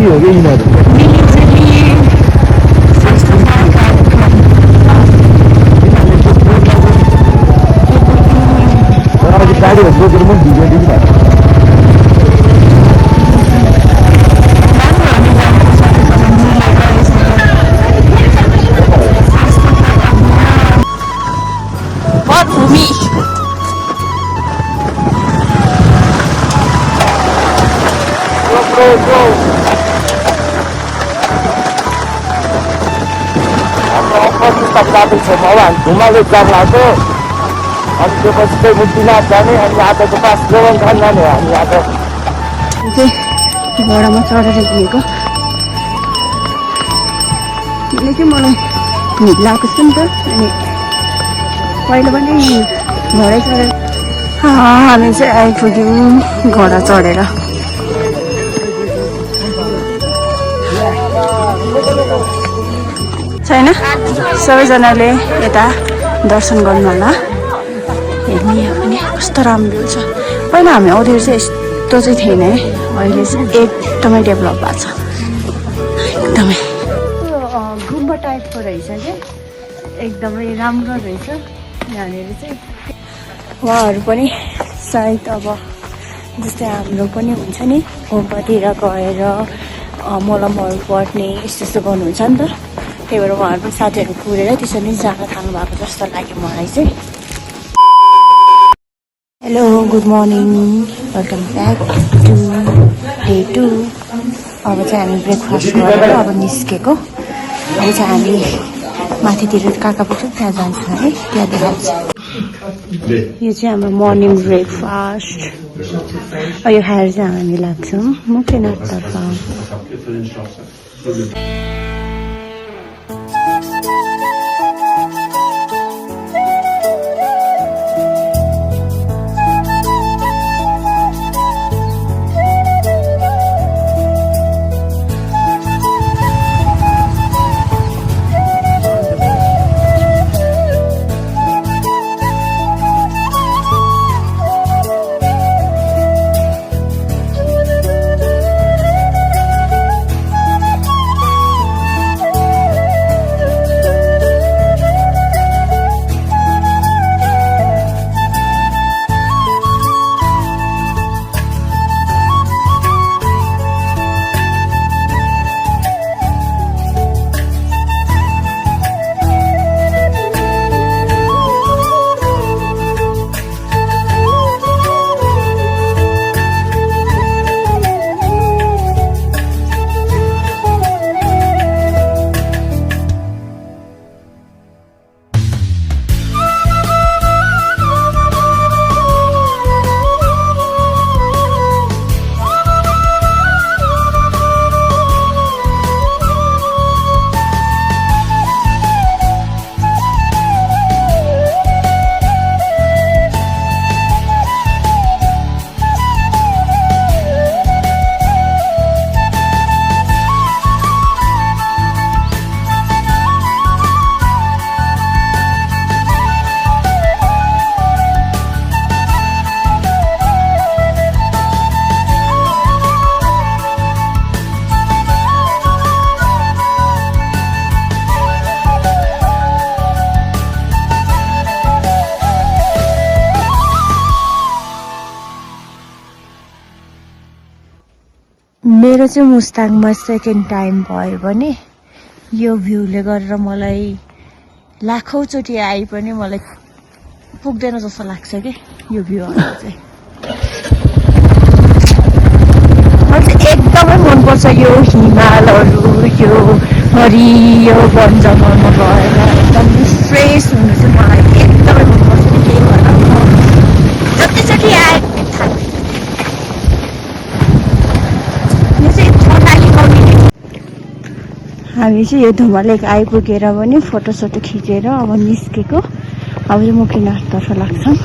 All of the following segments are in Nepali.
हो कि यिनीहरू अघि गाडीहरू बोकेर पनि भिडियो दिनुभएको छौँ अब हामी घुमाले जाम लाग्यो अनि त्यो पछि चाहिँ मुक्तिनाथ जाने अनि आजको पास जोवन खान जाने हो हामी आज घोडामा चढेर गएको चाहिँ मलाई हिट लागेको छ नि त अनि पहिला पनि घोडा चढेर हामी चाहिँ आइपुग्यौँ घोडा चढेर छैन सबैजनाले यता दर्शन गर्नु होला हेर्ने यहाँ पनि कस्तो राम्रो छ पहिला हामी आउँदाखेरि चाहिँ यस्तो चाहिँ थिएन है अहिले चाहिँ एकदमै डेभलप भएको छ एकदमै गुम्बा टाइपको रहेछ क्या एकदमै राम्रो रहेछ यहाँनिर चाहिँ उहाँहरू पनि सायद अब जस्तै हाम्रो पनि हुन्छ नि गुम्बातिर गएर मलमहरू पर्ने यस्तो यस्तो गर्नुहुन्छ नि त त्यही भएर उहाँहरू पनि साथीहरू कुरेर त्यसरी नै जान थाल्नु भएको जस्तो लाग्यो मलाई चाहिँ hello good morning welcome back to day 2 अब चाहिँ हामी ब्रेकफास्ट गरेर अब निस्केको अब चाहिँ हामी माथितिर कहाँ पुग्छौँ त्यहाँ जान्छौँ है त्यहाँ देखाउँछ यो चाहिँ हाम्रो मर्निङ ब्रेकफास्ट यो खाएर चाहिँ हामी लाग्छौँ मुक्तिनाथतर्फ मेरो चाहिँ मुस्ताङमा सेकेन्ड टाइम भयो भने यो भ्यूले गरेर मलाई लाखौँचोटि आए पनि मलाई पुग्दैन जस्तो लाग्छ कि यो भ्यूहरू चाहिँ मलाई चाहिँ एकदमै मनपर्छ यो हिमालहरू यो हरियो वन जङ्गलमा गएर एकदम फ्रेस हुनु चाहिँ मलाई एकदमै मनपर्छ नि त्यही भएर जतिचोटि आए हामी चाहिँ यो धुमा लेक आइपुगेर पनि फोटोसोटो खिचेर अब निस्केको अब चाहिँ मुक्तिनाथतर्फ लाग्छौँ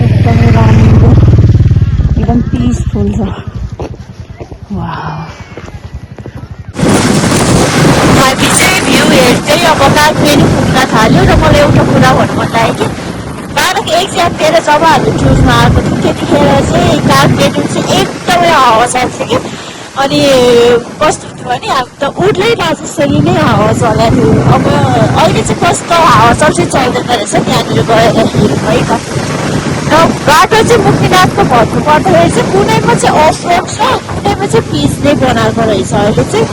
एकदमै राम्रो एकदम पिसफुल छ हामी चाहिँ भ्यू हेर्दै अब काठमाडौँ पुग्न थाल्यो र मलाई एउटा कुरा भन्नु मन लाग्यो कि 12 एक्ज्याक्टतिर जब हामी क्रुजमा आएको थियौँ त्यतिखेर चाहिँ काठमाडौँ चाहिँ एकदमै एकदमै हावा चल्छ कि अनि कस्तो हुन्थ्यो भने हामी त उड्दै जसरी नै हावा चलाएको थियो अब अहिले चाहिँ कस्तो हावा चल्छ चल्दैन रहेछ त्यहाँनिर गएर हेरौँ है त र बाटो चाहिँ मुक्तिनाथको भन्नु पर्दाखेरि चाहिँ कुनैमा चाहिँ अफ रोड छ कुनैमा चाहिँ पिचले बनाएको रहेछ अहिले चाहिँ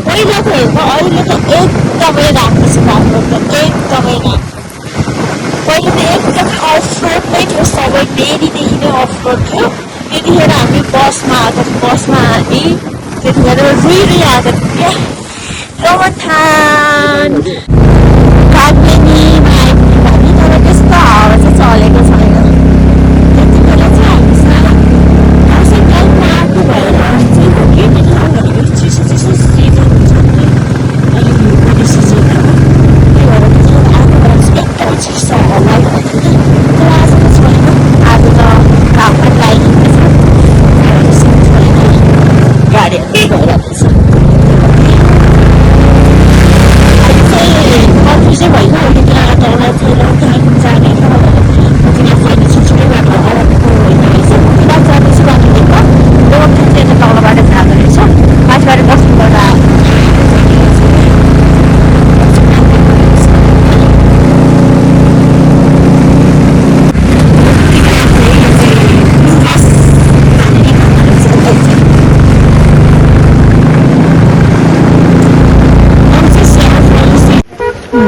पहिलाको हेर्दा अहिले त एकदमै राम्रो छ बाटो त एकदमै राम्रो पहिले त एकदमै अफ रोड नै थियो सबै मेरीदेखि नै अफ रोड थियो त्यतिखेर हामी बसमा आएको थियौँ बसमा हामी त्यतिखेर रुई आएको थियौँ क्या रमथान कागबेनीमा आइपुग्यौँ हामी तर त्यस्तो हावा चाहिँ चलेको छैन त्यति बेला चाहिँ हामी सानो दसैँ टाइममा आएको भएर चाहिँ हो कि भनेको चिसो चिसो सिजन हुन्छ नि अहिले हिउँदे सिजन अब त्यही भएर त्यतिखेर आएको भएर चाहिँ एकदमै चिसो हावा लागिरहेको थियो तर आज त छैन आज त काम पनि लागिरहेको छ गाडीहरू भइरहेको छ कन्फ्युजै भएन अहिले त्यहाँ तल चाहिँ जाने र मुक्तिनाथ जाने छुट्टै बाटो अर्को होइन रहेछ मुक्तिनाथ जाने चाहिँ बाटो दिएको रोड चाहिँ तलबाट जाँदो रहेछ माथिबाट बस्नुपर्दा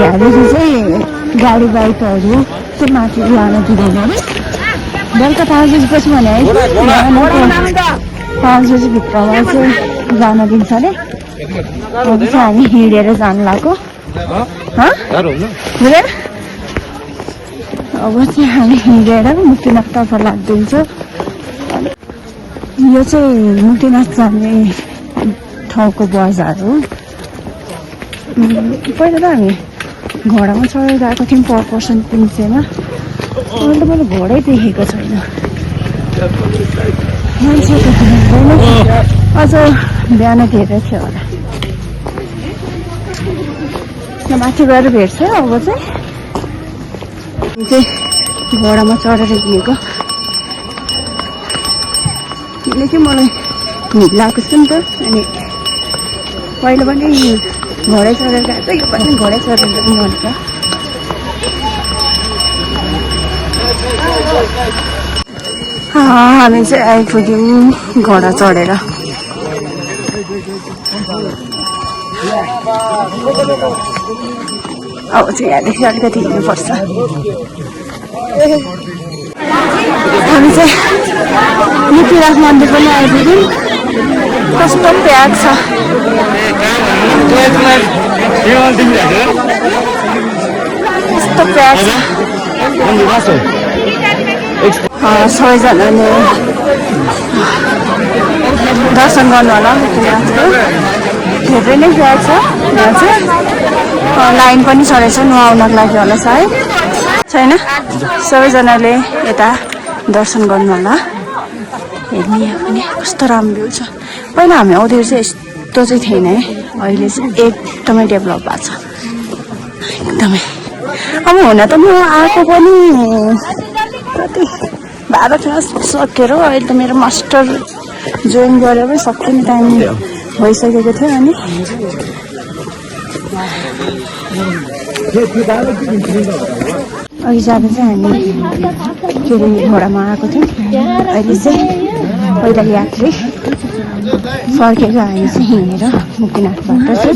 यहाँनिर चाहिँ गाडी बाइकहरू चाहिँ माथि लान दिँदैन अरे बेलुका 5 बजीपछि भने है 5 बजीभित्रमा चाहिँ जान दिन्छ अरे अब चाहिँ हामी हिँडेर जानु लाग्यो अब चाहिँ हामी हिँडेर मुक्तिनाथतर्फ लाग्दिन्छौँ यो चाहिँ मुक्तिनाथ जाने ठाउँको बजार हो पहिला त हामी घोडामा चढेर गएको थियौँ पर पर्सन 300मा अहिले त मैले घोडै देखेको छैन मान्छे त हुँदैन अझ बिहान धेरै थियो होला माथि गएर भेट्छ अब चाहिँ घोडामा चढेर हिँडेको किनकि मलाई हिँड लगाएको छु नि त अनि पहिला पनि घोडै चढेर गएको यो पनि घोडै चढेर पनि मन छ हामी चाहिँ आइपुग्यौँ घोडा चढेर अब चाहिँ यहाँदेखि अलिकति हिँड्नुपर्छ हामी चाहिँ मुक्तिनाथ मन्दिर पनि आइपुग्यौँ कस्तो प्याक छ कस्तो प्याक छ सबैजनाले दर्शन गर्नु होला मुक्तिनाथको धेरै नै प्याक छ यहाँ चाहिँ लाइन पनि चढेछ नुहाउनको लागि होला सायद छैन सबैजनाले यता दर्शन गर्नु होला हेर्नु यहाँ पनि कस्तो राम्रो भ्यू छ पहिला हामी आउँदाखेरि चाहिँ यस्तो चाहिँ थिएन है अहिले चाहिँ एकदमै डेभलप भएको छ एकदमै अब हुन त म आएको पनि कति 12 क्लास सकेर अहिले त मेरो मास्टर जोइन गरेर सक्ने टाइम भइसकेको थियो अनि अघि जाँदा चाहिँ हामी के अरे घोडामा आएको थियौँ अहिले चाहिँ पहिला यात्री फर्केर हामी चाहिँ हिँडेर मुक्तिनाथबाट चाहिँ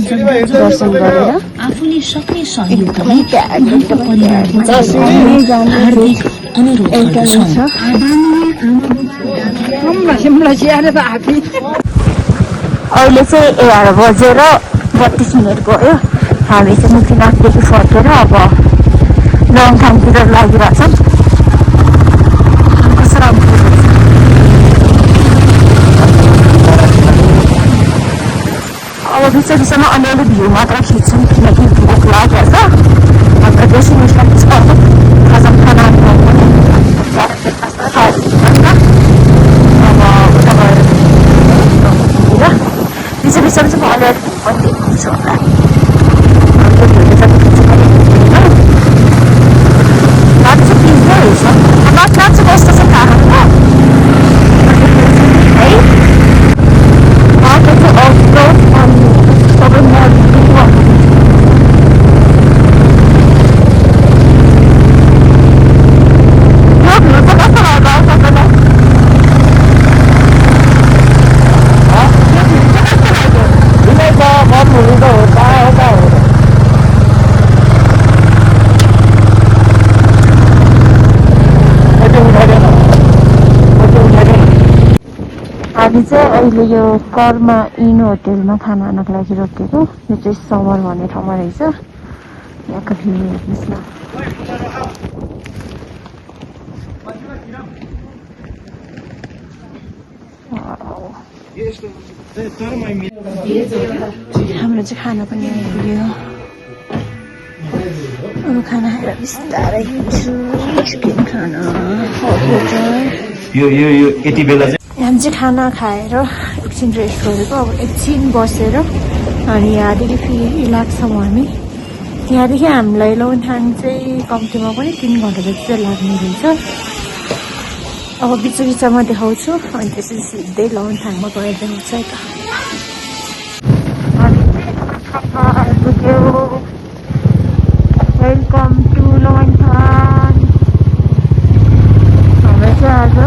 दर्शन गरेर आफूले सक्ने सहयोग एउटा अहिले चाहिँ 11 बजेर 32 मिनट गयो हामी चाहिँ मुक्तिनाथदेखि फर्केर अब लङथाङतिर लागिरहेको छ कस्तो राम्रो अब बिच बिचमा अलिअलि भ्यू मात्र खिच्छौँ किनकि भोक लाग्यो छ अन्त डेस्टिनेसन छ खाजा खाना बिच बिचमा चाहिँ म अलिअलि पनि देख्छु होला बाटो चाहिँ पिज्दै रहेछ बाटो चाहिँ कस्तो छ थाहा है हामी चाहिँ अहिले यो कर्मा इन होटेलमा खाना खानको लागि रोकेको यो चाहिँ समर भन्ने ठाउँमा रहेछ यहाँको भ्यू हेर्नुहोस् न हाम्रो चाहिँ खाना पनि आइपुग्यो अरू खाना खाएर बिस्तारै हिँड्छु चिकन खाना यो यति बेला चाहिँ हामी चाहिँ खाना खाएर एकछिन रेस्ट गरेको अब एकछिन बसेर अनि यहाँदेखि फेरि लाग्छौँ हामी त्यहाँदेखि हामीलाई लौनथाङ चाहिँ कम्तीमा पनि 3 घन्टा जति चाहिँ लाग्ने रहेछ अब बिचमा देखाउँछु अनि त्यसपछि सिधै लौनथाङमा गएर देखाउँछ है त वेलकम टु लौनथाङ हाम्रो चाहिँ आज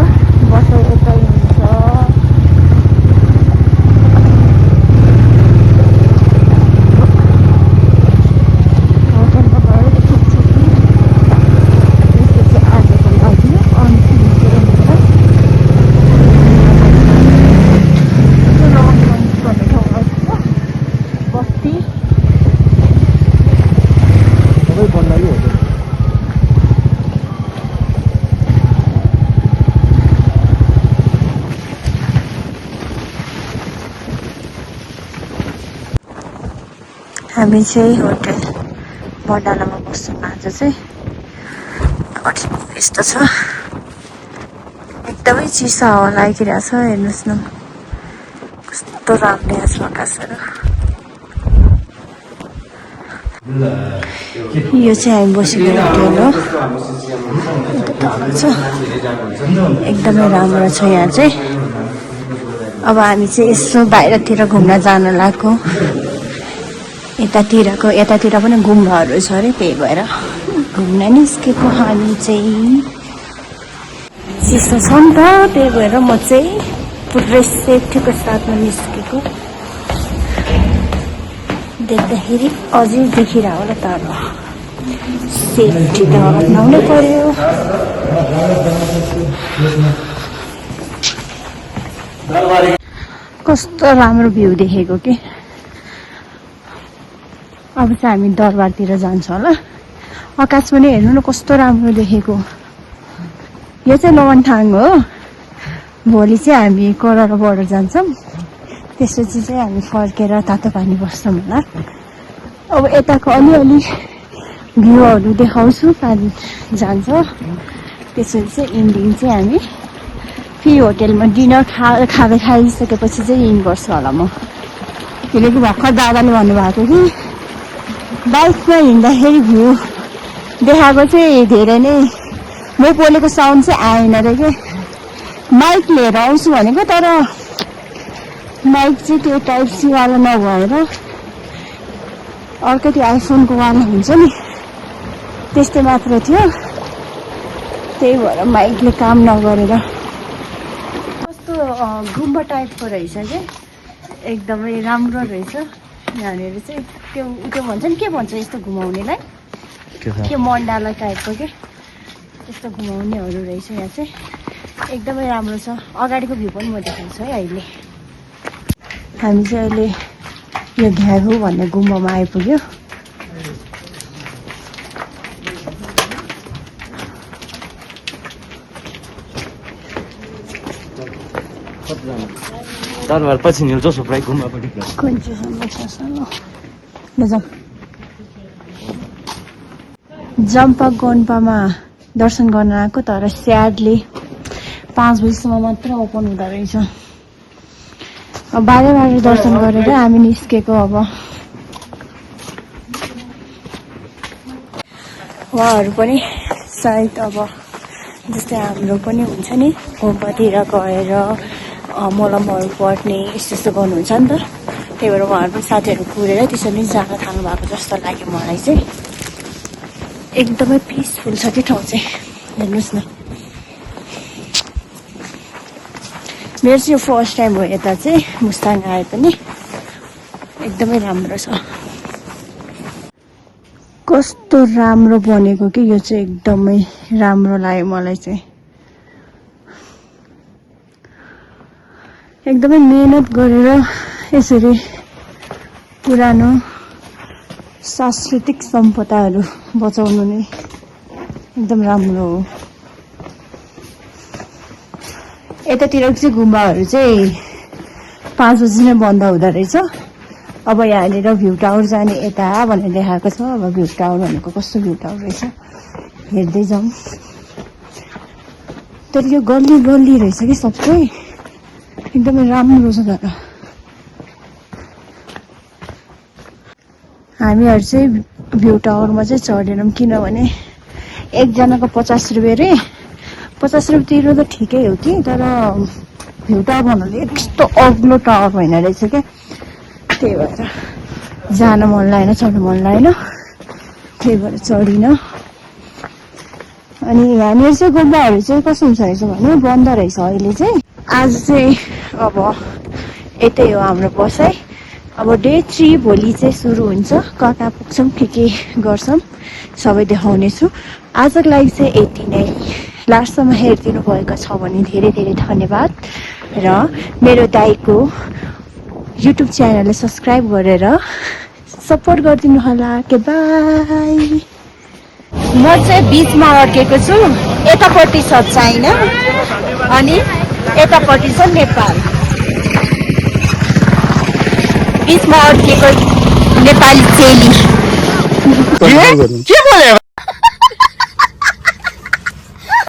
बसाइ यतै हुन्छ हामी चाहिँ होटल मण्डलामा बस्छौँ आज चाहिँ यस्तो छ एकदमै चिसो हावा लागिरहेछ हेर्नुहोस् न कस्तो राम्रो छ आकाशहरू यो चाहिँ हामी बसेको होटल हो एकदमै राम्रो छ यहाँ चाहिँ अब हामी चाहिँ यसो बाहिरतिर घुम्न जान लाग्यो यतातिर पनि गुम्बाहरू छ अरे त्यही भएर घुम्न निस्केको हामी चाहिँ चिसो छ नि त त्यही भएर म चाहिँ पुरै सेफ्टीको साथमा निस्केको देख्दाखेरि अझै देखिरह होला तर सेफ्टी त अपनाउनै पर्यो कस्तो राम्रो भ्यू देखेको कि अब चाहिँ हामी दरबारतिर जान्छौँ होला आकाश पनि हेर्नु न कस्तो राम्रो देखेको यो चाहिँ लौनथाङ हो भोलि चाहिँ हामी कोराला बोर्डर जान्छौँ त्यसपछि चाहिँ हामी फर्केर तातो पानी बस्छौँ होला अब यताको अलिअलि भ्यूहरू देखाउँछु पानी जान्छ त्यसपछि चाहिँ इन्डिङ चाहिँ हामी फेरि होटेलमा डिनर खाइसकेपछि चाहिँ इन गर्छु होला म किनकि भर्खर दादाले भन्नुभएको कि बाइकमा हिँड्दाखेरि भ्यू देखाएको चाहिँ धेरै नै म बोलेको साउन्ड चाहिँ आएन रे के माइक लिएर आउँछु भनेको तर माइक चाहिँ त्यो टाइप सी वाला नभएर अर्कै त्यो आइफोनको वाला हुन्छ नि त्यस्तै मात्र थियो त्यही भएर माइकले काम नगरेर कस्तो गुम्बा टाइपको रहेछ क्या एकदमै राम्रो रहेछ यहाँनिर चाहिँ त्यो भन्छ नि के भन्छ यस्तो घुमाउनेलाई के मण्डला टाइपको के त्यस्तो घुमाउनेहरू रहेछ यहाँ चाहिँ एकदमै राम्रो छ अगाडिको भ्यू पनि म देखाउँछु है अहिले हामी चाहिँ अहिले यो घ्यागु भन्ने गुम्बामा आइपुग्यो दरबार पछि नि जोसफ राई गुम्बापट्टि जम्पा गोन्पामा दर्शन गर्न आएको तर स्याडली 5 बजीसम्म मात्र ओपन हुँदो रहेछ अब बाह्र दर्शन गरेर हामी निस्केको अब उहाँहरू पनि सायद अब जस्तै हाम्रो पनि हुन्छ नि गुम्बातिर गएर मलमहरू पर्ने यस्तो गर्नुहुन्छ नि त त्यही भएर उहाँहरू पनि साथीहरू कुरेर त्यसरी जान थाल्नु भएको जस्तो लाग्यो मलाई चाहिँ एकदमै पिसफुल छ त्यो ठाउँ चाहिँ हेर्नुहोस् न मेरो चाहिँ यो फर्स्ट टाइम हो यता चाहिँ मुस्ताङ आए पनि एकदमै राम्रो छ कस्तो राम्रो बनेको कि यो चाहिँ एकदमै राम्रो लाग्यो मलाई चाहिँ एकदमै मेहनत गरेर यसरी पुरानो सांस्कृतिक सम्पदाहरू बचाउनु नै एकदम राम्रो हो। यतातिरको चाहिँ गुम्बाहरू चाहिँ 5 बजी नै बन्द हुँदो रहेछ। अब यहाँनिर भ्यू टावर जाने यता भनेर देखाएको छ। अब भ्यू टावर भनेको कस्तो भ्यू टावर रहेछ हेर्दै जाउँ। तर यो गल्ली गल्ली रहेछ कि सबै एकदमै राम्रो छ। तर हामीहरू चाहिँ भ्यू टावरमा चाहिँ चढेनौँ किनभने एकजनाको 50 रुपियाँ रे। 50 रुपियाँ तिर्नु त ठिकै हो कि, तर भ्यू टावर भन्नाले यस्तो अग्लो टावर होइन रहेछ क्या। त्यही भएर जान मन लागेन, चढ्नु मन लागेन, त्यही भएर चढिनँ। अनि यहाँनिर चाहिँ गुम्बाहरू चाहिँ कस्तो हुन्छ रहेछ भने बन्द रहेछ अहिले चाहिँ। आज चाहिँ अब यतै हो हाम्रो बसाइ। अब डे 3 भोलि चाहिँ सुरु हुन्छ। कहाँ पुग्छौँ के गर्छौँ सबै देखाउनेछु। आजको लागि चाहिँ यति नै। लास्टसम्म हेरिदिनु भएको छ भने धेरै धेरै धन्यवाद। र मेरो दाइको युट्युब च्यानललाई सब्सक्राइब गरेर सपोर्ट गरिदिनु होला। के बाई। म चाहिँ बिचमा अड्केको छु। यतापट्टि छ चाइना अनि यतापट्टि छ नेपाल। बिचमा अड्केको नेपाली चेली। के बोले